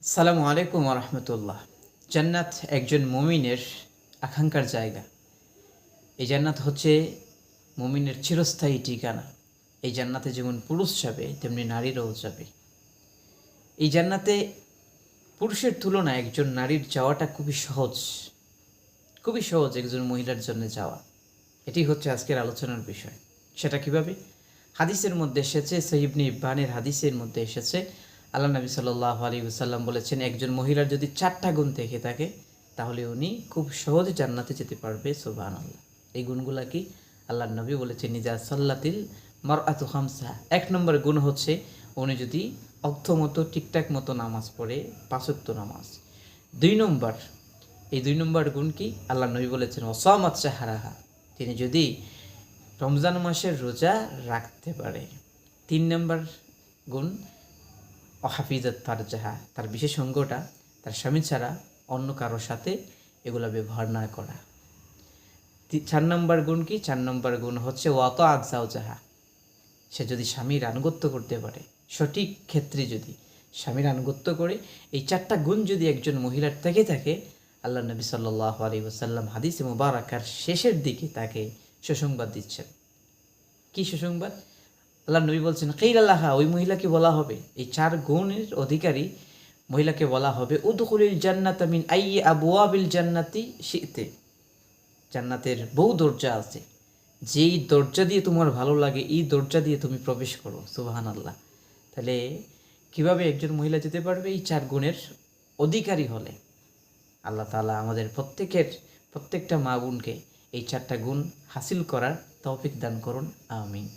আসসালামু আলাইকুম রহমতুল্লাহ। জান্নাত একজন মুমিনের আকাঙ্ক্ষার জায়গা। এই জান্নাত হচ্ছে মুমিনের চিরস্থায়ী ঠিকানা। এই জান্নাতে যেমন পুরুষ যাবে তেমনি নারীরাও যাবে। এই জান্নাতে পুরুষের তুলনায় একজন নারীর যাওয়াটা খুবই সহজ একজন মহিলার জন্য যাওয়া। এটি হচ্ছে আজকের আলোচনার বিষয়। সেটা কিভাবে? হাদিসের মধ্যে এসেছে, সহিহ ইবনে ইব্বানের হাদিসের মধ্যে এসেছে, আল্লাহ নবী সাল্লাল্লাহু আলাইহি ওয়াসাল্লাম বলেছেন, একজন মহিলার যদি 4টা গুণ থেকে থাকে তাহলে উনি খুব সহজে জান্নাতে যেতে পারবে। সুবহানাল্লাহ। এই গুণগুলা কি? আল্লাহর নবী বলেছেন, নিজা সাল্লাতিল মারআতু খামসা। 1 নম্বর গুণ হচ্ছে উনি যদি অর্থমতো ঠিকঠাক মতো নামাজ পড়ে, 5 ওয়াক্ত নামাজ। 2 নম্বর, এই 2 নম্বর গুণ কি? আল্লাহর নবী বলেছেন, ওয়াসামাত শাহরাহা, তিনি যদি রমজান মাসের রোজা রাখতে পারে। 3 নম্বর গুণ, অহাফিজাত ফারজাহা, তার বিশেষ অঙ্গটা তার স্বামী ছাড়া অন্য কারোর সাথে এগুলো ব্যবহার না করা। 4 নম্বর গুণ কি? 4 নম্বর গুণ হচ্ছে ওয়াত আকজাউজাহা, সে যদি স্বামীর আনুগত্য করতে পারে, সঠিক ক্ষেত্রে যদি স্বামীর আনুগত্য করে, এই 4টা গুণ যদি একজন মহিলার থেকে থাকে, আল্লাহ নবী সাল্লাল্লাহু আলাইহি ওয়াসাল্লাম হাদিসে মুবারাকার শেষের দিকে তাকে সুসংবাদ দিচ্ছেন। কি সুসংবাদ? আল্লাহ নবী বলছেন, কিল আল্লাহা, ওই মহিলাকে বলা হবে, এই 4 গুণের অধিকারী মহিলাকে বলা হবে, উদখুলিল জান্নাতা মিন আইয়ি আবওয়াবিল জান্নাতি শি'তে, জান্নাতের বহু দরজা আছে, যেই দরজা দিয়ে তোমার ভালো লাগে এই দরজা দিয়ে তুমি প্রবেশ করো। সুবহানাল্লাহ। তাহলে কিভাবে একজন মহিলা যেতে পারবে? এই 4 গুণের অধিকারী হলে। আল্লাহ তাআলা আমাদের প্রত্যেকটা মা বোনকে এই 4টা গুণ হাসিল করার তৌফিক দান করুন। আমিন।